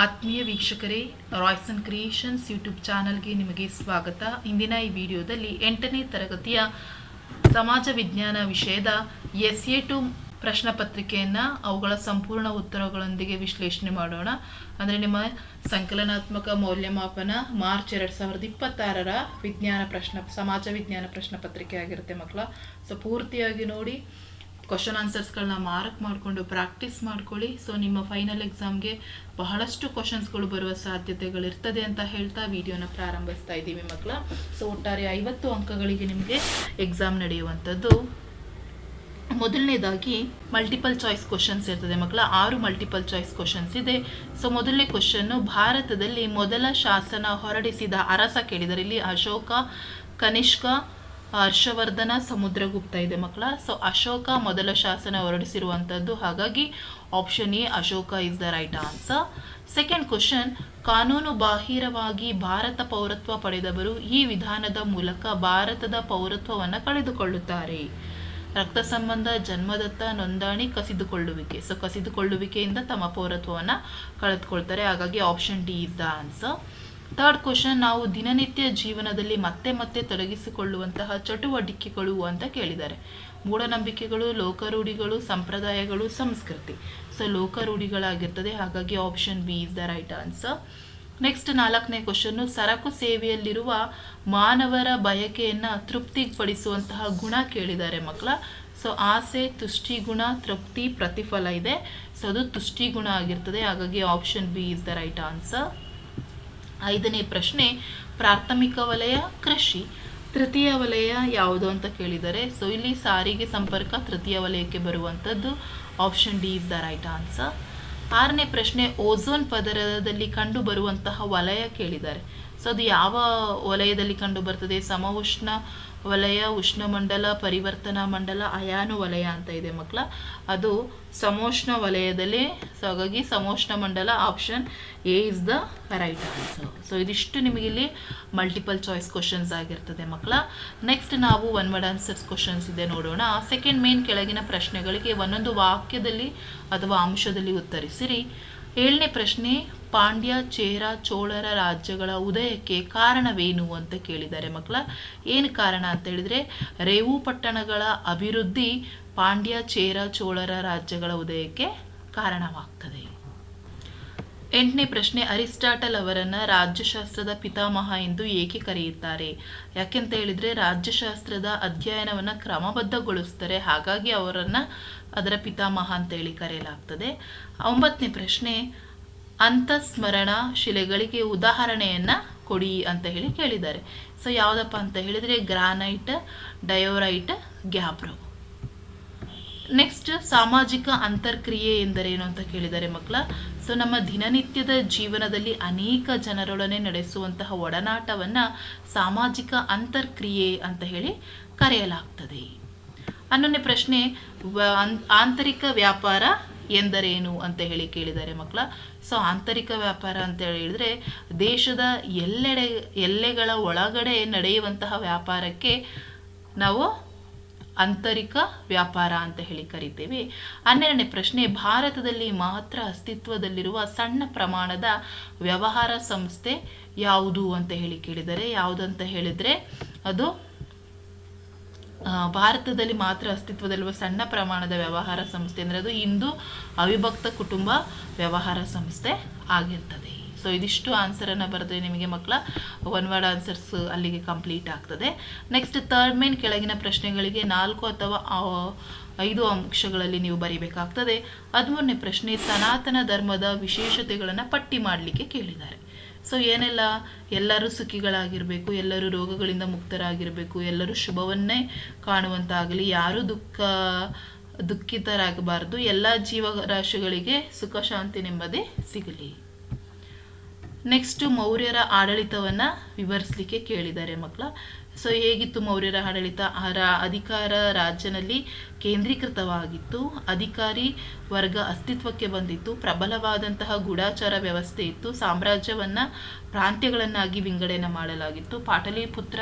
ಆತ್ಮೀಯ ವೀಕ್ಷಕರೇ, Royson creations YouTube ಚಾನಲ್ಗೆ ನಿಮಗೆ ಸ್ವಾಗತ. ಇಂದಿನ ಈ ವಿಡಿಯೋದಲ್ಲಿ 8ನೇ ತರಗತಿಯ ಸಮಾಜ ವಿಜ್ಞಾನ ವಿಷಯದ SA2 ಪ್ರಶ್ನೆ ಪತ್ರಿಕೆಯನ್ನು ಅವುಗಳ ಸಂಪೂರ್ಣ ಉತ್ತರಗಳೊಂದಿಗೆ ವಿಶ್ಲೇಷಣೆ ಮಾಡೋಣ. ಅಂದರೆ ನಿಮ್ಮ ಸಂಕಲನಾತ್ಮಕ ಮೌಲ್ಯಮಾಪನ ಮಾರ್ಚ್ 2026ರ ಸಮಾಜ ವಿಜ್ಞಾನ ಪ್ರಶ್ನೆ ಪತ್ರಿಕೆ ಆಗಿರುತ್ತೆ ಮಕ್ಕಳ. ಸೊ ಪೂರ್ತಿಯಾಗಿ ನೋಡಿ, ಕ್ವಶನ್ ಆನ್ಸರ್ಸ್ಗಳನ್ನ ಮಾರ್ಕ್ ಮಾಡಿಕೊಂಡು ಪ್ರಾಕ್ಟೀಸ್ ಮಾಡ್ಕೊಳ್ಳಿ. ಸೊ ನಿಮ್ಮ ಫೈನಲ್ ಎಕ್ಸಾಮ್ಗೆ ಬಹಳಷ್ಟು ಕ್ವಶನ್ಸ್ಗಳು ಬರುವ ಸಾಧ್ಯತೆಗಳಿರ್ತದೆ ಅಂತ ಹೇಳ್ತಾ ವಿಡಿಯೋನ ಪ್ರಾರಂಭಿಸ್ತಾ ಇದ್ದೀವಿ ಮಕ್ಕಳ. ಸೊ ಒಟ್ಟಾರೆ 50 ಅಂಕಗಳಿಗೆ ನಿಮಗೆ ಎಕ್ಸಾಮ್ ನಡೆಯುವಂಥದ್ದು. ಮೊದಲನೇದಾಗಿ ಮಲ್ಟಿಪಲ್ ಚಾಯ್ಸ್ ಕ್ವಶನ್ಸ್ ಇರ್ತದೆ ಮಕ್ಕಳ. 6 ಮಲ್ಟಿಪಲ್ ಚಾಯ್ಸ್ ಕ್ವಶನ್ಸ್ ಇದೆ. ಸೊ ಮೊದಲನೇ ಕ್ವಶನ್ನು, ಭಾರತದಲ್ಲಿ ಮೊದಲ ಶಾಸನ ಹೊರಡಿಸಿದ ಅರಸ ಕೇಳಿದರೆ. ಇಲ್ಲಿ ಅಶೋಕ, ಕನಿಷ್ಕ, ಹರ್ಷವರ್ಧನ, ಸಮುದ್ರಗುಪ್ತ ಇದೆ ಮಕ್ಕಳ. ಸೊ ಅಶೋಕ ಮೊದಲ ಶಾಸನ ಹೊರಡಿಸಿರುವಂಥದ್ದು, ಹಾಗಾಗಿ option A Ashoka is the right answer. Second question, ಕಾನೂನು ಬಾಹಿರವಾಗಿ ಭಾರತ ಪೌರತ್ವ ಪಡೆದವರು ಈ ವಿಧಾನದ ಮೂಲಕ ಭಾರತದ ಪೌರತ್ವವನ್ನು ಕಳೆದುಕೊಳ್ಳುತ್ತಾರೆ. ರಕ್ತ ಸಂಬಂಧ, ಜನ್ಮದತ್ತ, ನೋಂದಣಿ, ಕಸಿದುಕೊಳ್ಳುವಿಕೆ. ಸೊ ಕಸಿದುಕೊಳ್ಳುವಿಕೆಯಿಂದ ತಮ್ಮ ಪೌರತ್ವವನ್ನು ಕಳೆದುಕೊಳ್ತಾರೆ, ಹಾಗಾಗಿ option D is the answer. Third question, ನಾವು ದಿನನಿತ್ಯ ಜೀವನದಲ್ಲಿ ಮತ್ತೆ ಮತ್ತೆ ತೊಡಗಿಸಿಕೊಳ್ಳುವಂತಹ ಚಟುವಟಿಕೆಗಳು ಅಂತ ಕೇಳಿದ್ದಾರೆ. ಮೂಢನಂಬಿಕೆಗಳು, ಲೋಕರೂಢಿಗಳು, ಸಂಪ್ರದಾಯಗಳು, ಸಂಸ್ಕೃತಿ. ಸೊ ಲೋಕರೂಢಿಗಳಾಗಿರ್ತದೆ, ಹಾಗಾಗಿ option B is the right answer. Next 4ನೇ ಕ್ವಶನ್ನು, ಸರಕು ಸೇವೆಯಲ್ಲಿರುವ ಮಾನವರ ಬಯಕೆಯನ್ನು ತೃಪ್ತಿಪಡಿಸುವಂತಹ ಗುಣ ಕೇಳಿದ್ದಾರೆ ಮಕ್ಕಳ. ಸೊ ಆಸೆ, ತುಷ್ಟಿ ಗುಣ, ತೃಪ್ತಿ, ಪ್ರತಿಫಲ ಇದೆ. ಸೊ ಅದು ತುಷ್ಟಿ ಗುಣ ಆಗಿರ್ತದೆ, ಹಾಗಾಗಿ option B is the right answer. 5ನೇ ಪ್ರಶ್ನೆ, ಪ್ರಾಥಮಿಕ ವಲಯ ಕೃಷಿ, ತೃತೀಯ ವಲಯ ಯಾವುದು ಅಂತ ಕೇಳಿದ್ದಾರೆ. ಸೊ ಇಲ್ಲಿ ಸಾರಿಗೆ ಸಂಪರ್ಕ ತೃತೀಯ ವಲಯಕ್ಕೆ ಬರುವಂಥದ್ದು, option D is the right answer. 6ನೇ ಪ್ರಶ್ನೆ, ಓಝೋನ್ ಪದರದಲ್ಲಿ ಕಂಡು ಬರುವಂತಹ ವಲಯ ಕೇಳಿದ್ದಾರೆ. ಸೊ ಅದು ಯಾವ ವಲಯದಲ್ಲಿ ಕಂಡು ಬರ್ತದೆ? ಸಮಉಷ್ಣ ವಲಯ, ಉಷ್ಣಮಂಡಲ, ಪರಿವರ್ತನಾ ಮಂಡಲ, ಅಯಾನು ವಲಯ ಅಂತ ಇದೆ ಮಕ್ಕಳ. ಅದು ಸಮೋಷ್ಣ ವಲಯದಲ್ಲಿ. ಸೊ ಹಾಗಾಗಿ ಸಮೋಷ್ಣ ಮಂಡಲ, option A is the right answer. So ಇದಿಷ್ಟು ನಿಮಗೆ ಇಲ್ಲಿ ಮಲ್ಟಿಪಲ್ ಚಾಯ್ಸ್ ಕ್ವಶನ್ಸ್ ಆಗಿರ್ತದೆ ಮಕ್ಕಳ. ನೆಕ್ಸ್ಟ್ ನಾವು ಒನ್ ವರ್ಡ್ ಆನ್ಸರ್ಸ್ ಕ್ವಶನ್ಸ್ ಇದೆ ನೋಡೋಣ. ಸೆಕೆಂಡ್ ಮೇನ್ ಕೆಳಗಿನ ಪ್ರಶ್ನೆಗಳಿಗೆ ಒಂದೊಂದು ವಾಕ್ಯದಲ್ಲಿ ಅಥವಾ ಅಂಶದಲ್ಲಿ ಉತ್ತರಿಸಿರಿ. 7ನೇ ಪ್ರಶ್ನೆ, ಪಾಂಡ್ಯ, ಚೇರ, ಚೋಳರ ರಾಜ್ಯಗಳ ಉದಯಕ್ಕೆ ಕಾರಣವೇನು ಅಂತ ಕೇಳಿದ್ದಾರೆ ಮಕ್ಕಳ. ಏನು ಕಾರಣ ಅಂತ ಹೇಳಿದ್ರೆ, ರೇವು ಪಟ್ಟಣಗಳ ಅಭಿವೃದ್ಧಿ ಪಾಂಡ್ಯ, ಚೇರ, ಚೋಳರ ರಾಜ್ಯಗಳ ಉದಯಕ್ಕೆ ಕಾರಣವಾಗ್ತದೆ. 8ನೇ ಪ್ರಶ್ನೆ, ಅರಿಸ್ಟಾಟಲ್ ಅವರನ್ನು ರಾಜ್ಯಶಾಸ್ತ್ರದ ಪಿತಾಮಹ ಎಂದು ಏಕೆ ಕರೆಯುತ್ತಾರೆ? ಯಾಕೆಂತ ಹೇಳಿದ್ರೆ ರಾಜ್ಯಶಾಸ್ತ್ರದ ಅಧ್ಯಯನವನ್ನು ಕ್ರಮಬದ್ಧಗೊಳಿಸ್ತಾರೆ, ಹಾಗಾಗಿ ಅವರನ್ನು ಅದರ ಪಿತಾಮಹ ಅಂತೇಳಿ ಕರೆಯಲಾಗ್ತದೆ. 9ನೇ ಪ್ರಶ್ನೆ, ಅಂತಸ್ಮರಣ ಶಿಲೆಗಳಿಗೆ ಉದಾಹರಣೆಯನ್ನು ಕೊಡಿ ಅಂತ ಹೇಳಿ ಕೇಳಿದ್ದಾರೆ. ಸೊ ಯಾವುದಪ್ಪ ಅಂತ ಹೇಳಿದರೆ ಗ್ರಾನೈಟ್, ಡಯೋರೈಟ್, ಗ್ಯಾಬ್ರೋ. ನೆಕ್ಸ್ಟ್, ಸಾಮಾಜಿಕ ಅಂತರ್ಕ್ರಿಯೆ ಎಂದರೇನು ಅಂತ ಕೇಳಿದ್ದಾರೆ ಮಕ್ಕಳ. ಸೊ ನಮ್ಮ ದಿನನಿತ್ಯದ ಜೀವನದಲ್ಲಿ ಅನೇಕ ಜನರೊಡನೆ ನಡೆಸುವಂತಹ ಒಡನಾಟವನ್ನು ಸಾಮಾಜಿಕ ಅಂತರ್ಕ್ರಿಯೆ ಅಂತ ಹೇಳಿ ಕರೆಯಲಾಗ್ತದೆ. 11ನೇ ಪ್ರಶ್ನೆ, ಆಂತರಿಕ ವ್ಯಾಪಾರ ಎಂದರೇನು ಅಂತ ಹೇಳಿ ಕೇಳಿದ್ದಾರೆ ಮಕ್ಕಳ. ಸೊ ಆಂತರಿಕ ವ್ಯಾಪಾರ ಅಂತ ಹೇಳಿದರೆ ದೇಶದ ಎಲ್ಲೆಗಳ ಒಳಗಡೆ ನಡೆಯುವಂತಹ ವ್ಯಾಪಾರಕ್ಕೆ ನಾವು ಆಂತರಿಕ ವ್ಯಾಪಾರ ಅಂತ ಹೇಳಿ ಕರಿತೇವೆ. 12ನೇ ಪ್ರಶ್ನೆ, ಭಾರತದಲ್ಲಿ ಮಾತ್ರ ಅಸ್ತಿತ್ವದಲ್ಲಿರುವ ಸಣ್ಣ ಪ್ರಮಾಣದ ವ್ಯವಹಾರ ಸಂಸ್ಥೆ ಯಾವುದು ಅಂತ ಹೇಳಿ ಕೇಳಿದರೆ. ಯಾವುದಂತ ಹೇಳಿದರೆ ಅದು ಭಾರತದಲ್ಲಿ ಮಾತ್ರ ಅಸ್ತಿತ್ವದಲ್ಲಿರುವ ಸಣ್ಣ ಪ್ರಮಾಣದ ವ್ಯವಹಾರ ಸಂಸ್ಥೆ ಅಂದರೆ ಅದು ಹಿಂದೂ ಅವಿಭಕ್ತ ಕುಟುಂಬ ವ್ಯವಹಾರ ಸಂಸ್ಥೆ ಆಗಿರ್ತದೆ. ಸೊ ಇದಿಷ್ಟು ಆನ್ಸರನ್ನು ಬರೆದ್ರೆ ನಿಮಗೆ ಮಕ್ಕಳ ಒನ್ ವರ್ಡ್ ಆನ್ಸರ್ಸ್ ಅಲ್ಲಿಗೆ ಕಂಪ್ಲೀಟ್ ಆಗ್ತದೆ. ನೆಕ್ಸ್ಟ್ ಥರ್ಡ್ ಮೇನ್ ಕೆಳಗಿನ ಪ್ರಶ್ನೆಗಳಿಗೆ 4 ಅಥವಾ 5 ಅಂಶಗಳಲ್ಲಿ ನೀವು ಬರೀಬೇಕಾಗ್ತದೆ. 13ನೇ ಪ್ರಶ್ನೆ, ಸನಾತನ ಧರ್ಮದ ವಿಶೇಷತೆಗಳನ್ನು ಪಟ್ಟಿ ಮಾಡಲಿಕ್ಕೆ ಕೇಳಿದ್ದಾರೆ. ಸೊ ಏನೆಲ್ಲ, ಎಲ್ಲರೂ ಸುಖಿಗಳಾಗಿರಬೇಕು, ಎಲ್ಲರೂ ರೋಗಗಳಿಂದ ಮುಕ್ತರಾಗಿರಬೇಕು, ಎಲ್ಲರೂ ಶುಭವನ್ನೇ ಕಾಣುವಂತಾಗಲಿ, ಯಾರೂ ದುಃಖಿತರಾಗಬಾರದು, ಎಲ್ಲ ಜೀವರಾಶಿಗಳಿಗೆ ಸುಖ, ಶಾಂತಿ, ನೆಮ್ಮದಿ ಸಿಗಲಿ. ನೆಕ್ಸ್ಟ್, ಮೌರ್ಯರ ಆಡಳಿತವನ್ನು ವಿವರಿಸಲಿಕ್ಕೆ ಕೇಳಿದ್ದಾರೆ ಮಕ್ಕಳ. ಸೊ ಹೇಗಿತ್ತು ಮೌರ್ಯರ ಆಡಳಿತ? ಅಧಿಕಾರ ರಾಜ್ಯನಲ್ಲಿ ಕೇಂದ್ರೀಕೃತವಾಗಿತ್ತು, ಅಧಿಕಾರಿ ವರ್ಗ ಅಸ್ತಿತ್ವಕ್ಕೆ ಬಂದಿತ್ತು, ಪ್ರಬಲವಾದಂತಹ ಗೂಢಾಚಾರ ವ್ಯವಸ್ಥೆ ಇತ್ತು, ಸಾಮ್ರಾಜ್ಯವನ್ನು ಪ್ರಾಂತ್ಯಗಳನ್ನಾಗಿ ವಿಂಗಡಣೆ ಮಾಡಲಾಗಿತ್ತು, ಪಾಟಲಿಪುತ್ರ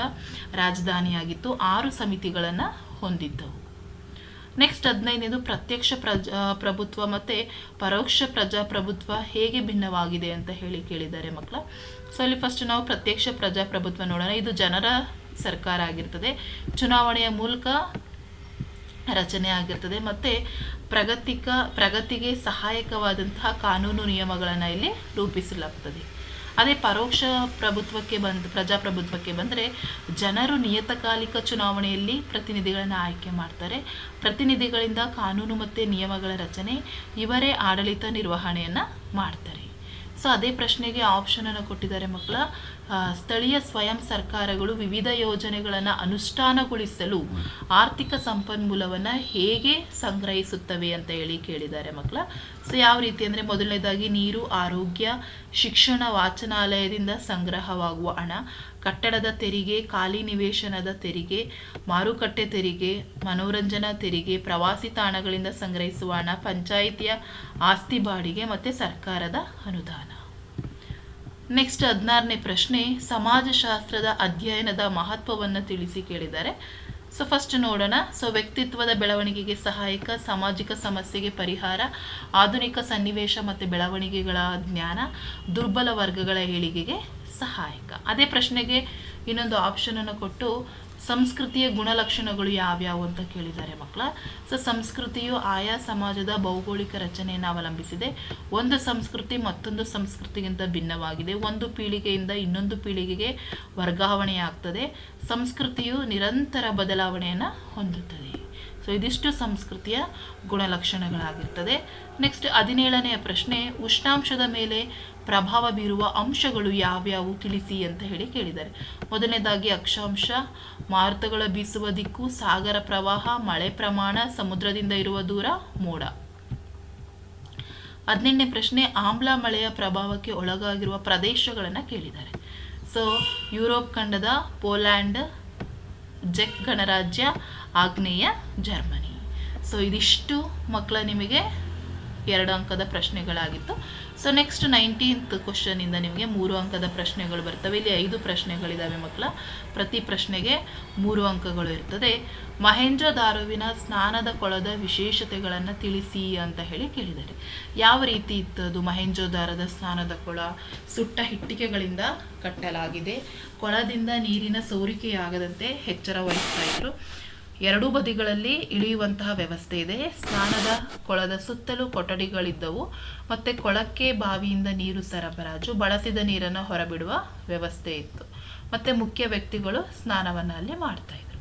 ರಾಜಧಾನಿಯಾಗಿತ್ತು, 6 ಸಮಿತಿಗಳನ್ನು ಹೊಂದಿದ್ದವು. ನೆಕ್ಸ್ಟ್ 15ನೇದು ಪ್ರತ್ಯಕ್ಷ ಪ್ರಭುತ್ವ ಮತ್ತು ಪರೋಕ್ಷ ಪ್ರಜಾಪ್ರಭುತ್ವ ಹೇಗೆ ಭಿನ್ನವಾಗಿದೆ ಅಂತ ಹೇಳಿ ಕೇಳಿದ್ದಾರೆ ಮಕ್ಕಳ. ಸೊ ಇಲ್ಲಿ ಫಸ್ಟ್ ನಾವು ಪ್ರತ್ಯಕ್ಷ ಪ್ರಜಾಪ್ರಭುತ್ವ ನೋಡೋಣ. ಇದು ಜನರ ಸರ್ಕಾರ ಆಗಿರ್ತದೆ, ಚುನಾವಣೆಯ ಮೂಲಕ ರಚನೆ ಆಗಿರ್ತದೆ ಮತ್ತು ಪ್ರಗತಿಗೆ ಸಹಾಯಕವಾದಂತಹ ಕಾನೂನು ನಿಯಮಗಳನ್ನು ಇಲ್ಲಿ ರೂಪಿಸಲಾಗ್ತದೆ. ಅದೇ ಪರೋಕ್ಷ ಪ್ರಜಾಪ್ರಭುತ್ವಕ್ಕೆ ಬಂದರೆ ಜನರು ನಿಯತಕಾಲಿಕ ಚುನಾವಣೆಯಲ್ಲಿ ಪ್ರತಿನಿಧಿಗಳನ್ನು ಆಯ್ಕೆ ಮಾಡ್ತಾರೆ. ಪ್ರತಿನಿಧಿಗಳಿಂದ ಕಾನೂನು ಮತ್ತು ನಿಯಮಗಳ ರಚನೆ, ಇವರೇ ಆಡಳಿತ ನಿರ್ವಹಣೆಯನ್ನು ಮಾಡ್ತಾರೆ. ಸೊ ಅದೇ ಪ್ರಶ್ನೆಗೆ ಆಪ್ಷನನ್ನು ಕೊಟ್ಟಿದ್ದಾರೆ ಮಕ್ಕಳ. ಸ್ಥಳೀಯ ಸ್ವಯಂ ಸರ್ಕಾರಗಳು ವಿವಿಧ ಯೋಜನೆಗಳನ್ನು ಅನುಷ್ಠಾನಗೊಳಿಸಲು ಆರ್ಥಿಕ ಸಂಪನ್ಮೂಲವನ್ನು ಹೇಗೆ ಸಂಗ್ರಹಿಸುತ್ತವೆ ಅಂತ ಹೇಳಿ ಕೇಳಿದ್ದಾರೆ ಮಕ್ಕಳ. ಸೊ ಯಾವ ರೀತಿ ಅಂದರೆ, ಮೊದಲನೇದಾಗಿ ನೀರು, ಆರೋಗ್ಯ, ಶಿಕ್ಷಣ, ವಾಚನಾಲಯದಿಂದ ಸಂಗ್ರಹವಾಗುವ ಹಣ, ಕಟ್ಟಡದ ತೆರಿಗೆ, ಖಾಲಿ ನಿವೇಶನದ ತೆರಿಗೆ, ಮಾರುಕಟ್ಟೆ ತೆರಿಗೆ, ಮನೋರಂಜನಾ ತೆರಿಗೆ, ಪ್ರವಾಸಿ ತಾಣಗಳಿಂದ ಸಂಗ್ರಹಿಸುವ ಹಣ, ಪಂಚಾಯಿತಿಯ ಆಸ್ತಿ ಬಾಡಿಗೆ ಮತ್ತು ಸರ್ಕಾರದ ಅನುದಾನ. ನೆಕ್ಸ್ಟ್ 16ನೇ ಪ್ರಶ್ನೆ, ಸಮಾಜಶಾಸ್ತ್ರದ ಅಧ್ಯಯನದ ಮಹತ್ವವನ್ನು ತಿಳಿಸಿ ಕೇಳಿದ್ದಾರೆ. ಸೊ ಫಸ್ಟ್ ನೋಡೋಣ. ಸೊ ವ್ಯಕ್ತಿತ್ವದ ಬೆಳವಣಿಗೆಗೆ ಸಹಾಯಕ, ಸಾಮಾಜಿಕ ಸಮಸ್ಯೆಗೆ ಪರಿಹಾರ, ಆಧುನಿಕ ಸನ್ನಿವೇಶ ಮತ್ತು ಬೆಳವಣಿಗೆಗಳ ಜ್ಞಾನ, ದುರ್ಬಲ ವರ್ಗಗಳ ಏಳಿಗೆಗೆ ಸಹಾಯಕ. ಅದೇ ಪ್ರಶ್ನೆಗೆ ಇನ್ನೊಂದು ಆಪ್ಷನನ್ನು ಕೊಟ್ಟು ಸಂಸ್ಕೃತಿಯ ಗುಣಲಕ್ಷಣಗಳು ಯಾವ್ಯಾವು ಅಂತ ಕೇಳಿದ್ದಾರೆ ಮಕ್ಕಳ. ಸೊ ಸಂಸ್ಕೃತಿಯು ಆಯಾ ಸಮಾಜದ ಭೌಗೋಳಿಕ ರಚನೆಯನ್ನು ಅವಲಂಬಿಸಿದೆ. ಒಂದು ಸಂಸ್ಕೃತಿ ಮತ್ತೊಂದು ಸಂಸ್ಕೃತಿಗಿಂತ ಭಿನ್ನವಾಗಿದೆ. ಒಂದು ಪೀಳಿಗೆಯಿಂದ ಇನ್ನೊಂದು ಪೀಳಿಗೆಗೆ ವರ್ಗಾವಣೆಯಾಗ್ತದೆ. ಸಂಸ್ಕೃತಿಯು ನಿರಂತರ ಬದಲಾವಣೆಯನ್ನು ಹೊಂದುತ್ತದೆ. ಸೊ ಇದಿಷ್ಟು ಸಂಸ್ಕೃತಿಯ ಗುಣಲಕ್ಷಣಗಳಾಗಿರ್ತದೆ. ನೆಕ್ಸ್ಟ್ 17ನೆಯ ಪ್ರಶ್ನೆ, ಉಷ್ಣಾಂಶದ ಮೇಲೆ ಪ್ರಭಾವ ಬೀರುವ ಅಂಶಗಳು ಯಾವ್ಯಾವು ತಿಳಿಸಿ ಅಂತ ಹೇಳಿ ಕೇಳಿದ್ದಾರೆ. ಮೊದಲನೇದಾಗಿ ಅಕ್ಷಾಂಶ, ಮಾರುತಗಳ ಬೀಸುವ ದಿಕ್ಕು, ಸಾಗರ ಪ್ರವಾಹ, ಮಳೆ ಪ್ರಮಾಣ, ಸಮುದ್ರದಿಂದ ಇರುವ ದೂರ, ಮೋಡ. 18ನೇ ಪ್ರಶ್ನೆ, ಆಮ್ಲ ಮಳೆಯ ಪ್ರಭಾವಕ್ಕೆ ಒಳಗಾಗಿರುವ ಪ್ರದೇಶಗಳನ್ನು ಕೇಳಿದ್ದಾರೆ. ಸೊ ಯುರೋಪ್ ಖಂಡದ ಪೋಲ್ಯಾಂಡ್, ಜೆಕ್ ಗಣರಾಜ್ಯ, ಆಗ್ನೇಯ ಜರ್ಮನಿ. ಸೊ ಇದಿಷ್ಟು ಮಕ್ಕಳ ನಿಮಗೆ 2 ಅಂಕದ ಪ್ರಶ್ನೆಗಳಾಗಿತ್ತು. ಸೊ ನೆಕ್ಸ್ಟ್ 19th ಕ್ವಶನಿಂದ ನಿಮಗೆ 3 ಅಂಕದ ಪ್ರಶ್ನೆಗಳು ಬರ್ತವೆ. ಇಲ್ಲಿ 5 ಪ್ರಶ್ನೆಗಳಿದ್ದಾವೆ ಮಕ್ಕಳ. ಪ್ರತಿ ಪ್ರಶ್ನೆಗೆ 3 ಅಂಕಗಳು ಇರ್ತದೆ. ಮಹೇಂಜೋದಾರೊವಿನ ಸ್ನಾನದ ಕೊಳದ ವಿಶೇಷತೆಗಳನ್ನು ತಿಳಿಸಿ ಅಂತ ಹೇಳಿ ಕೇಳಿದ್ದಾರೆ. ಯಾವ ರೀತಿ ಇತ್ತು ಅದು? ಮಹೇಂಜೋದಾರದ ಸ್ನಾನದ ಕೊಳ ಸುಟ್ಟ ಇಟ್ಟಿಗೆಗಳಿಂದ ಕಟ್ಟಲಾಗಿದೆ. ಕೊಳದಿಂದ ನೀರಿನ ಸೋರಿಕೆಯಾಗದಂತೆ ಎಚ್ಚರ ವಹಿಸ್ತಾ ಇದ್ರು. ಎರಡೂ ಬದಿಗಳಲ್ಲಿ ಇಳಿಯುವಂತಹ ವ್ಯವಸ್ಥೆ ಇದೆ. ಸ್ನಾನದ ಕೊಳದ ಸುತ್ತಲೂ ಕೊಠಡಿಗಳಿದ್ದವು. ಮತ್ತು ಕೊಳಕ್ಕೆ ಬಾವಿಯಿಂದ ನೀರು ಸರಬರಾಜು, ಬಳಸಿದ ನೀರನ್ನು ಹೊರಬಿಡುವ ವ್ಯವಸ್ಥೆ ಇತ್ತು. ಮತ್ತು ಮುಖ್ಯ ವ್ಯಕ್ತಿಗಳು ಸ್ನಾನವನ್ನು ಅಲ್ಲಿ ಮಾಡ್ತಾ ಇದ್ರು.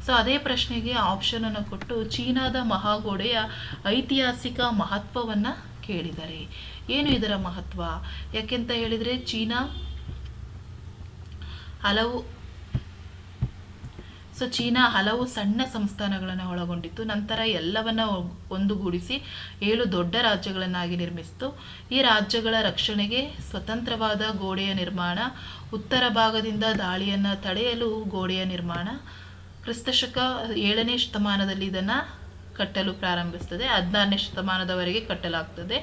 ಸೊ ಅದೇ ಪ್ರಶ್ನೆಗೆ ಆಪ್ಷನನ್ನು ಕೊಟ್ಟು ಚೀನಾದ ಮಹಾಗೋಡೆಯ ಐತಿಹಾಸಿಕ ಮಹತ್ವವನ್ನು ಕೇಳಿದ್ದಾರೆ. ಏನು ಇದರ ಮಹತ್ವ? ಯಾಕೆಂತ ಹೇಳಿದರೆ ಚೀನಾ ಹಲವು ಸಣ್ಣ ಸಂಸ್ಥಾನಗಳನ್ನು ಒಳಗೊಂಡಿತ್ತು. ನಂತರ ಎಲ್ಲವನ್ನ ಒಂದುಗೂಡಿಸಿ 7 ದೊಡ್ಡ ರಾಜ್ಯಗಳನ್ನಾಗಿ ನಿರ್ಮಿಸಿತು. ಈ ರಾಜ್ಯಗಳ ರಕ್ಷಣೆಗೆ ಸ್ವತಂತ್ರವಾದ ಗೋಡೆಯ ನಿರ್ಮಾಣ, ಉತ್ತರ ಭಾಗದಿಂದ ದಾಳಿಯನ್ನು ತಡೆಯಲು ಗೋಡೆಯ ನಿರ್ಮಾಣ. ಕ್ರಿಸ್ತಶಕ 7ನೇ ಶತಮಾನದಲ್ಲಿ ಇದನ್ನು ಕಟ್ಟಲು ಪ್ರಾರಂಭಿಸ್ತದೆ. 16ನೇ ಶತಮಾನದವರೆಗೆ ಕಟ್ಟಲಾಗ್ತದೆ.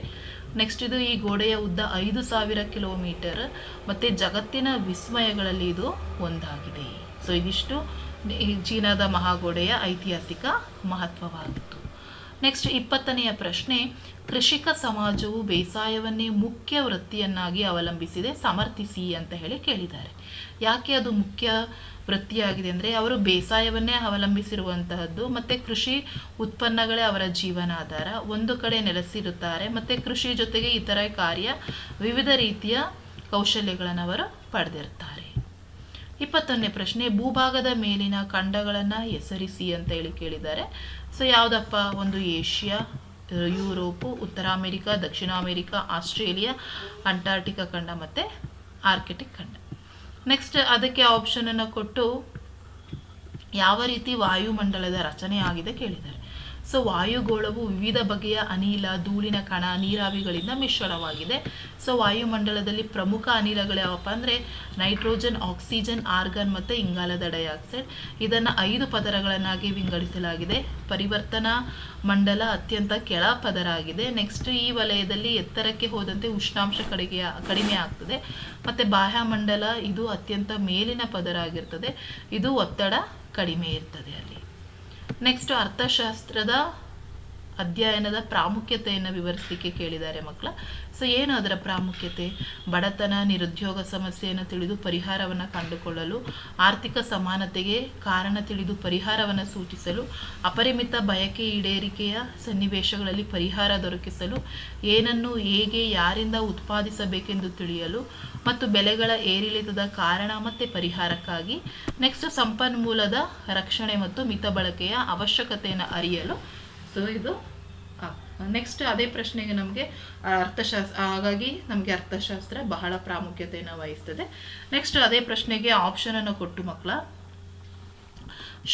ನೆಕ್ಸ್ಟ್ ಇದು ಈ ಗೋಡೆಯ ಉದ್ದ 5000 ಕಿಲೋಮೀಟರ್ ಮತ್ತು ಜಗತ್ತಿನ ವಿಸ್ಮಯಗಳಲ್ಲಿ ಇದು ಒಂದಾಗಿದೆ. ಸೊ ಇದಿಷ್ಟು ಚೀನಾದ ಮಹಾಗೋಡೆಯ ಐತಿಹಾಸಿಕ ಮಹತ್ವವಾಗಿತ್ತು. ನೆಕ್ಸ್ಟ್ 20ನೆಯ ಪ್ರಶ್ನೆ, ಕೃಷಿಕ ಸಮಾಜವು ಬೇಸಾಯವನ್ನೇ ಮುಖ್ಯ ವೃತ್ತಿಯನ್ನಾಗಿ ಅವಲಂಬಿಸಿದೆ, ಸಮರ್ಥಿಸಿ ಅಂತ ಹೇಳಿ ಕೇಳಿದ್ದಾರೆ. ಯಾಕೆ ಅದು ಮುಖ್ಯ ವೃತ್ತಿಯಾಗಿದೆ ಅಂದರೆ ಅವರು ಬೇಸಾಯವನ್ನೇ ಅವಲಂಬಿಸಿರುವಂತಹದ್ದು ಮತ್ತು ಕೃಷಿ ಉತ್ಪನ್ನಗಳೇ ಅವರ ಜೀವನಾಧಾರ. ಒಂದು ಕಡೆ ನೆಲೆಸಿರುತ್ತಾರೆ ಮತ್ತು ಕೃಷಿ ಜೊತೆಗೆ ಇತರ ವಿವಿಧ ರೀತಿಯ ಕೌಶಲ್ಯಗಳನ್ನು ಅವರು ಪಡೆದಿರ್ತಾರೆ. 21ನೇ ಪ್ರಶ್ನೆ, ಭೂಭಾಗದ ಮೇಲಿನ ಖಂಡಗಳನ್ನು ಹೆಸರಿಸಿ ಅಂತ ಹೇಳಿ ಕೇಳಿದ್ದಾರೆ. ಸೊ ಯಾವುದಪ್ಪ? ಒಂದು ಏಷ್ಯಾ, ಯುರೋಪು, ಉತ್ತರ ಅಮೆರಿಕ, ದಕ್ಷಿಣ ಅಮೆರಿಕ, ಆಸ್ಟ್ರೇಲಿಯಾ, ಅಂಟಾರ್ಟಿಕಾ ಖಂಡ ಮತ್ತು ಆರ್ಕಿಟಿಕ್ ಖಂಡ. ನೆಕ್ಸ್ಟ್ ಅದಕ್ಕೆ ಆಪ್ಷನನ್ನು ಕೊಟ್ಟು ಯಾವ ರೀತಿ ವಾಯುಮಂಡಲದ ರಚನೆ ಆಗಿದೆ ಕೇಳಿದ್ದಾರೆ. ಸೊ ವಾಯುಗೋಳವು ವಿವಿಧ ಬಗೆಯ ಅನಿಲ, ಧೂಳಿನ ಕಣ, ನೀರಾವಿಗಳಿಂದ ಮಿಶ್ರಣವಾಗಿದೆ. ಸೊ ವಾಯುಮಂಡಲದಲ್ಲಿ ಪ್ರಮುಖ ಅನಿಲಗಳು ಯಾವಪ್ಪ ಅಂದರೆ ನೈಟ್ರೋಜನ್, ಆಕ್ಸಿಜನ್, ಆರ್ಗಾನ್ ಮತ್ತು ಇಂಗಾಲದ ಡೈಆಕ್ಸೈಡ್. ಇದನ್ನು 5 ಪದರಗಳನ್ನಾಗಿ ವಿಂಗಡಿಸಲಾಗಿದೆ. ಪರಿವರ್ತನಾ ಮಂಡಲ ಅತ್ಯಂತ ಕೆಳ ಪದರ ಆಗಿದೆ. ನೆಕ್ಸ್ಟ್ ಈ ವಲಯದಲ್ಲಿ ಎತ್ತರಕ್ಕೆ ಹೋದಂತೆ ಉಷ್ಣಾಂಶ ಕಡಿಮೆ ಆಗ್ತದೆ. ಮತ್ತು ಬಾಹ್ಯಮಂಡಲ ಇದು ಅತ್ಯಂತ ಮೇಲಿನ ಪದರ ಆಗಿರ್ತದೆ. ಇದು ಒತ್ತಡ ಕಡಿಮೆ ಇರ್ತದೆ ಅಲ್ಲಿ. ನೆಕ್ಸ್ಟ್ ಅರ್ಥಶಾಸ್ತ್ರದ ಅಧ್ಯಯನದ ಪ್ರಾಮುಖ್ಯತೆಯನ್ನು ವಿವರಿಸಲಿಕ್ಕೆ ಕೇಳಿದ್ದಾರೆ ಮಕ್ಕಳ. ಸೊ ಏನು ಅದರ ಪ್ರಾಮುಖ್ಯತೆ? ಬಡತನ, ನಿರುದ್ಯೋಗ ಸಮಸ್ಯೆಯನ್ನು ತಿಳಿದು ಪರಿಹಾರವನ್ನು ಕಂಡುಕೊಳ್ಳಲು, ಆರ್ಥಿಕ ಸಮಾನತೆಗೆ ಕಾರಣ ತಿಳಿದು ಪರಿಹಾರವನ್ನು ಸೂಚಿಸಲು, ಅಪರಿಮಿತ ಬಯಕೆ ಈಡೇರಿಕೆಯ ಸನ್ನಿವೇಶಗಳಲ್ಲಿ ಪರಿಹಾರ ದೊರಕಿಸಲು, ಏನನ್ನು ಹೇಗೆ ಯಾರಿಂದ ಉತ್ಪಾದಿಸಬೇಕೆಂದು ತಿಳಿಯಲು ಮತ್ತು ಬೆಲೆಗಳ ಏರಿಳಿತದ ಕಾರಣ ಮತ್ತು ಪರಿಹಾರಕ್ಕಾಗಿ. ನೆಕ್ಸ್ಟ್ ಸಂಪನ್ಮೂಲದ ರಕ್ಷಣೆ ಮತ್ತು ಮಿತ ಬಳಕೆಯ ಅವಶ್ಯಕತೆಯನ್ನು ಅರಿಯಲು. ಸೊ ಇದು ನೆಕ್ಸ್ಟ್ ಅದೇ ಪ್ರಶ್ನೆಗೆ ನಮಗೆ ಅರ್ಥಶಾಸ್ತ್ರ, ಹಾಗಾಗಿ ನಮಗೆ ಅರ್ಥಶಾಸ್ತ್ರ ಬಹಳ ಪ್ರಾಮುಖ್ಯತೆಯನ್ನು ವಹಿಸ್ತದೆ. ನೆಕ್ಸ್ಟ್ ಅದೇ ಪ್ರಶ್ನೆಗೆ ಆಪ್ಷನನ್ನು ಕೊಟ್ಟು ಮಕ್ಕಳ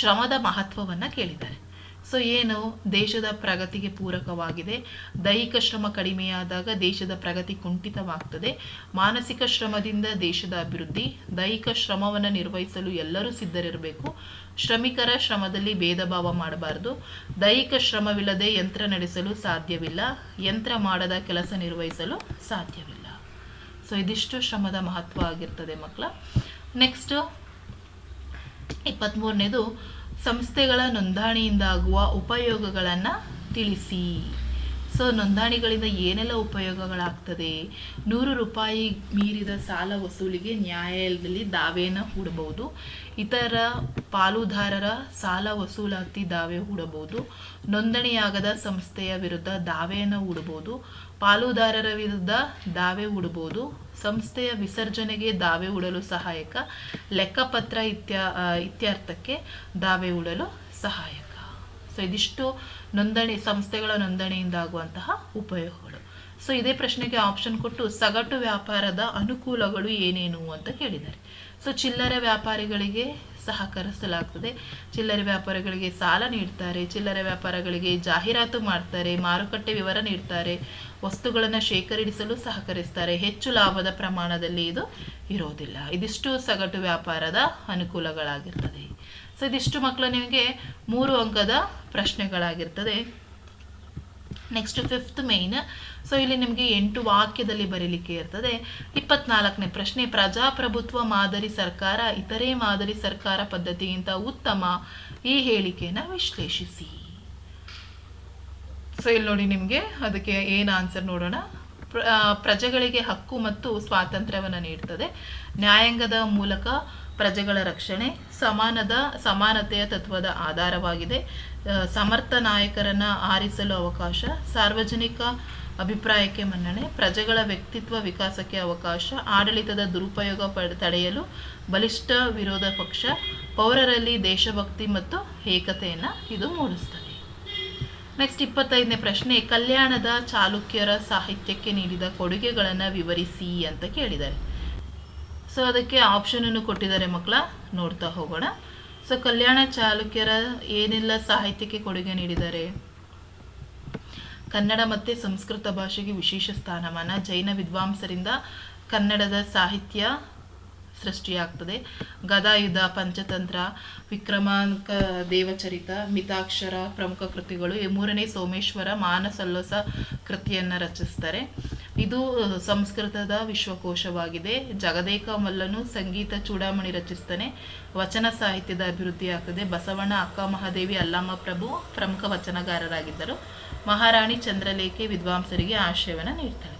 ಶ್ರಮದ ಮಹತ್ವವನ್ನು ಕೇಳಿದ್ದಾರೆ. ಸೊ ಏನು ದೇಶದ ಪ್ರಗತಿಗೆ ಪೂರಕವಾಗಿದೆ, ದೈಹಿಕ ಶ್ರಮ ಕಡಿಮೆಯಾದಾಗ ದೇಶದ ಪ್ರಗತಿ ಕುಂಠಿತವಾಗ್ತದೆ, ಮಾನಸಿಕ ಶ್ರಮದಿಂದ ದೇಶದ ಅಭಿವೃದ್ಧಿ, ದೈಹಿಕ ಶ್ರಮವನ್ನು ನಿರ್ವಹಿಸಲು ಎಲ್ಲರೂ ಸಿದ್ಧರಿರಬೇಕು, ಶ್ರಮಿಕರ ಶ್ರಮದಲ್ಲಿ ಭೇದ ಭಾವ ಮಾಡಬಾರದು, ದೈಹಿಕ ಶ್ರಮವಿಲ್ಲದೆ ಯಂತ್ರ ನಡೆಸಲು ಸಾಧ್ಯವಿಲ್ಲ, ಯಂತ್ರ ಮಾಡದ ಕೆಲಸ ನಿರ್ವಹಿಸಲು ಸಾಧ್ಯವಿಲ್ಲ. ಸೊ ಇದಿಷ್ಟು ಶ್ರಮದ ಮಹತ್ವ ಆಗಿರ್ತದೆ ಮಕ್ಕಳ. ನೆಕ್ಸ್ಟ್ 23ನೇದು ಸಂಸ್ಥೆಗಳ ನೋಂದಣಿಯಿಂದಾಗುವ ಉಪಯೋಗಗಳನ್ನು ತಿಳಿಸಿ. ಸೊ ನೋಂದಣಿಗಳಿಂದ ಏನೆಲ್ಲ ಉಪಯೋಗಗಳಾಗ್ತದೆ? 100 ರೂಪಾಯಿ ಮೀರಿದ ಸಾಲ ವಸೂಲಿಗೆ ನ್ಯಾಯಾಲಯದಲ್ಲಿ ದಾವೆಯನ್ನು ಹೂಡಬಹುದು, ಇತರ ಪಾಲುದಾರರ ಸಾಲ ವಸೂಲಾತಿ ದಾವೆ ಹೂಡಬಹುದು, ನೋಂದಣಿಯಾಗದ ಸಂಸ್ಥೆಯ ವಿರುದ್ಧ ದಾವೆಯನ್ನು ಹೂಡಬಹುದು, ಪಾಲುದಾರರ ವಿರುದ್ಧ ದಾವೆ ಹೂಡಬಹುದು, ಸಂಸ್ಥೆಯ ವಿಸರ್ಜನೆಗೆ ದಾವೆ ಹೂಡಲು ಸಹಾಯಕ, ಲೆಕ್ಕಪತ್ರ ಇತ್ಯರ್ಥಕ್ಕೆ ದಾವೆ ಹೂಡಲು ಸಹಾಯಕ. ಸೊ ಇದಿಷ್ಟು ಸಂಸ್ಥೆಗಳ ನೋಂದಣಿಯಿಂದ ಆಗುವಂತಹ ಉಪಯೋಗಗಳು. ಸೊ ಇದೇ ಪ್ರಶ್ನೆಗೆ ಆಪ್ಷನ್ ಕೊಟ್ಟು ಸಗಟು ವ್ಯಾಪಾರದ ಅನುಕೂಲಗಳು ಏನೇನು ಅಂತ ಕೇಳಿದ್ದಾರೆ. ಸೊ ಚಿಲ್ಲರೆ ವ್ಯಾಪಾರಿಗಳಿಗೆ ಸಹಕರಿಸಲಾಗ್ತದೆ, ಚಿಲ್ಲರೆ ವ್ಯಾಪಾರಿಗಳಿಗೆ ಸಾಲ ನೀಡ್ತಾರೆ, ಚಿಲ್ಲರೆ ವ್ಯಾಪಾರಗಳಿಗೆ ಜಾಹೀರಾತು ಮಾಡ್ತಾರೆ, ಮಾರುಕಟ್ಟೆ ವಿವರ ನೀಡ್ತಾರೆ, ವಸ್ತುಗಳನ್ನು ಶೇಖರಿಸಲು ಸಹಕರಿಸ್ತಾರೆ, ಹೆಚ್ಚು ಲಾಭದ ಪ್ರಮಾಣದಲ್ಲಿ ಇದು ಇರೋದಿಲ್ಲ. ಇದಿಷ್ಟು ಸಗಟು ವ್ಯಾಪಾರದ ಅನುಕೂಲಗಳಾಗಿರ್ತದೆ. ಸೊ ಇದಿಷ್ಟು ಮಕ್ಕಳು ನಿಮಗೆ 3 ಅಂಕದ ಪ್ರಶ್ನೆಗಳಾಗಿರ್ತದೆ. Next 5th main. ಸೊ ಇಲ್ಲಿ ನಿಮಗೆ 8 ವಾಕ್ಯದಲ್ಲಿ ಬರೀಲಿಕ್ಕೆ ಇರ್ತದೆ. 24ನೇ ಪ್ರಶ್ನೆ, ಪ್ರಜಾಪ್ರಭುತ್ವ ಮಾದರಿ ಸರ್ಕಾರ ಇತರೆ ಮಾದರಿ ಸರ್ಕಾರ ಪದ್ಧತಿಗಿಂತ ಉತ್ತಮ, ಈ ಹೇಳಿಕೆಯನ್ನು ವಿಶ್ಲೇಷಿಸಿ. ಸೊ ಇಲ್ಲಿ ನೋಡಿ ನಿಮಗೆ ಅದಕ್ಕೆ ಏನು ಆನ್ಸರ್ ನೋಡೋಣ. ಪ್ರಜೆಗಳಿಗೆ ಹಕ್ಕು ಮತ್ತು ಸ್ವಾತಂತ್ರ್ಯವನ್ನು ನೀಡ್ತದೆ, ನ್ಯಾಯಾಂಗದ ಮೂಲಕ ಪ್ರಜೆಗಳ ರಕ್ಷಣೆ, ಸಮಾನತೆಯ ತತ್ವದ ಆಧಾರವಾಗಿದೆ, ಸಮರ್ಥ ನಾಯಕರನ್ನು ಆರಿಸಲು ಅವಕಾಶ, ಸಾರ್ವಜನಿಕ ಅಭಿಪ್ರಾಯಕ್ಕೆ ಮನ್ನಣೆ, ಪ್ರಜೆಗಳ ವ್ಯಕ್ತಿತ್ವ ವಿಕಾಸಕ್ಕೆ ಅವಕಾಶ, ಆಡಳಿತದ ದುರುಪಯೋಗ ತಡೆಯಲು ಬಲಿಷ್ಠ ವಿರೋಧ ಪಕ್ಷ, ಪೌರರಲ್ಲಿ ದೇಶಭಕ್ತಿ ಮತ್ತು ಏಕತೆಯನ್ನು ಇದು ಮೂಡಿಸ್ತದೆ. ನೆಕ್ಸ್ಟ್ 25ನೇ ಪ್ರಶ್ನೆ, ಕಲ್ಯಾಣದ ಚಾಲುಕ್ಯರ ಸಾಹಿತ್ಯಕ್ಕೆ ನೀಡಿದ ಕೊಡುಗೆಗಳನ್ನು ವಿವರಿಸಿ ಅಂತ ಕೇಳಿದ್ದಾರೆ. ಸೊ ಅದಕ್ಕೆ ಆಪ್ಷನನ್ನು ಕೊಟ್ಟಿದ್ದಾರೆ ಮಕ್ಕಳ, ನೋಡ್ತಾ ಹೋಗೋಣ. ಸೊ ಕಲ್ಯಾಣ ಚಾಲುಕ್ಯರ ಏನೆಲ್ಲ ಸಾಹಿತ್ಯಕ್ಕೆ ಕೊಡುಗೆ ನೀಡಿದ್ದಾರೆ? ಕನ್ನಡ ಮತ್ತು ಸಂಸ್ಕೃತ ಭಾಷೆಗೆ ವಿಶೇಷ ಸ್ಥಾನಮಾನ, ಜೈನ ವಿದ್ವಾಂಸರಿಂದ ಕನ್ನಡದ ಸಾಹಿತ್ಯ ಸೃಷ್ಟಿಯಾಗ್ತದೆ, ಗದಾಯುಧ, ಪಂಚತಂತ್ರ, ವಿಕ್ರಮಾಂಕ ದೇವಚರಿತ, ಮಿತಾಕ್ಷರ ಪ್ರಮುಖ ಕೃತಿಗಳು. 3ನೇ ಸೋಮೇಶ್ವರ ಮಾನಸಲ್ಲೋಸ ಕೃತಿಯನ್ನು ರಚಿಸ್ತಾರೆ. ಇದು ಸಂಸ್ಕೃತದ ವಿಶ್ವಕೋಶವಾಗಿದೆ. ಜಗದೇಕ ಮಲ್ಲನು ಸಂಗೀತ ಚೂಡಾಮಣಿ ರಚಿಸ್ತಾನೆ, ವಚನ ಸಾಹಿತ್ಯದ ಅಭಿವೃದ್ಧಿ ಆಗ್ತದೆ. ಬಸವಣ್ಣ, ಅಕ್ಕ ಮಹಾದೇವಿ, ಅಲ್ಲಮ್ಮ ಪ್ರಭು ಪ್ರಮುಖ ವಚನಗಾರರಾಗಿದ್ದರು. ಮಹಾರಾಣಿ ಚಂದ್ರಲೇಖೆ ವಿದ್ವಾಂಸರಿಗೆ ಆಶ್ರಯವನ್ನು ನೀಡ್ತಾಳೆ.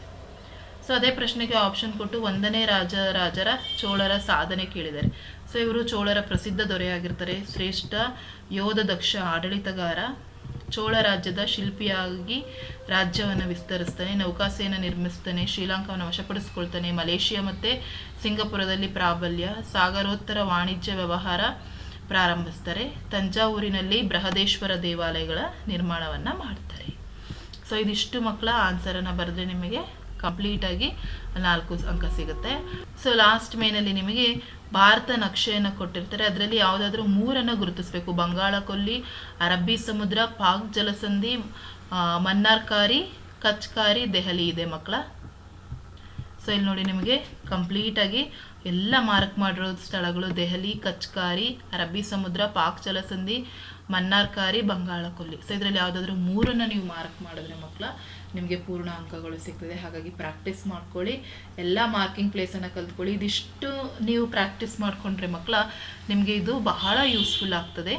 ಸೊ ಅದೇ ಪ್ರಶ್ನೆಗೆ ಆಪ್ಷನ್ ಕೊಟ್ಟು 1ನೇ ರಾಜರ ಚೋಳರ ಸಾಧನೆ ಕೇಳಿದ್ದಾರೆ. ಸೊ ಇವರು ಚೋಳರ ಪ್ರಸಿದ್ಧ ದೊರೆಯಾಗಿರ್ತಾರೆ, ಶ್ರೇಷ್ಠ ಯೋಧ, ದಕ್ಷ ಆಡಳಿತಗಾರ, ಚೋಳ ರಾಜ್ಯದ ಶಿಲ್ಪಿಯಾಗಿ ರಾಜ್ಯವನ್ನು ವಿಸ್ತರಿಸ್ತಾನೆ, ನೌಕಾಸೇನ ನಿರ್ಮಿಸ್ತಾನೆ, ಶ್ರೀಲಂಕಾವನ್ನು ವಶಪಡಿಸ್ಕೊಳ್ತಾನೆ, ಮಲೇಷಿಯಾ ಮತ್ತು ಸಿಂಗಪುರದಲ್ಲಿ ಪ್ರಾಬಲ್ಯ, ಸಾಗರೋತ್ತರ ವಾಣಿಜ್ಯ ವ್ಯವಹಾರ ಪ್ರಾರಂಭಿಸ್ತಾರೆ, ತಂಜಾವೂರಿನಲ್ಲಿ ಬೃಹದೇಶ್ವರ ದೇವಾಲಯಗಳ ನಿರ್ಮಾಣವನ್ನು ಮಾಡ್ತಾರೆ. ಸೊ ಇದಿಷ್ಟು ಮಕ್ಕಳ ಆನ್ಸರನ್ನು ಬರೆದ್ರೆ ನಿಮಗೆ ಕಂಪ್ಲೀಟಾಗಿ 4 ಅಂಕ ಸಿಗುತ್ತೆ. ಸೊ ಲಾಸ್ಟ್ ಮೇನಲ್ಲಿ ನಿಮಗೆ ಭಾರತ ನಕ್ಷೆಯನ್ನು ಕೊಟ್ಟಿರ್ತಾರೆ, ಅದರಲ್ಲಿ ಯಾವುದಾದ್ರೂ 3 ಗುರುತಿಸಬೇಕು. ಬಂಗಾಳ ಕೊಲ್ಲಿ, ಅರಬ್ಬಿ ಸಮುದ್ರ, ಪಾಕ್ ಜಲಸಂಧಿ, ಮನ್ನಾರ್ಕಾರಿ, ಕಚ್ಕಾರಿ, ದೆಹಲಿ ಇದೆ ಮಕ್ಕಳ. ಸೊ ಇಲ್ಲಿ ನೋಡಿ ನಿಮಗೆ ಕಂಪ್ಲೀಟಾಗಿ ಎಲ್ಲ ಮಾರ್ಕ್ ಮಾಡಿರೋ ಸ್ಥಳಗಳು ದೆಹಲಿ, ಕಚ್ಕಾರಿ, ಅರಬ್ಬಿ ಸಮುದ್ರ, ಪಾಕ್ ಜಲಸಂಧಿ, ಮನ್ನಾರ್ಕಾರಿ, ಬಂಗಾಳ ಕೊಲ್ಲಿ. ಸೊ ಇದರಲ್ಲಿ ಯಾವುದಾದ್ರೂ 3 ನೀವು ಮಾರ್ಕ್ ಮಾಡಿದ್ರೆ ಮಕ್ಕಳ ನಿಮಗೆ ಪೂರ್ಣ ಅಂಕಗಳು ಸಿಗ್ತದೆ. ಹಾಗಾಗಿ ಪ್ರಾಕ್ಟೀಸ್ ಮಾಡ್ಕೊಳ್ಳಿ, ಎಲ್ಲ ಮಾರ್ಕಿಂಗ್ ಪ್ಲೇಸನ್ನು ಕಲ್ತ್ಕೊಳ್ಳಿ. ಇದಿಷ್ಟು ನೀವು ಪ್ರಾಕ್ಟೀಸ್ ಮಾಡಿಕೊಂಡ್ರೆ ಮಕ್ಕಳ ನಿಮಗೆ ಇದು ಬಹಳ ಯೂಸ್ಫುಲ್ ಆಗ್ತದೆ.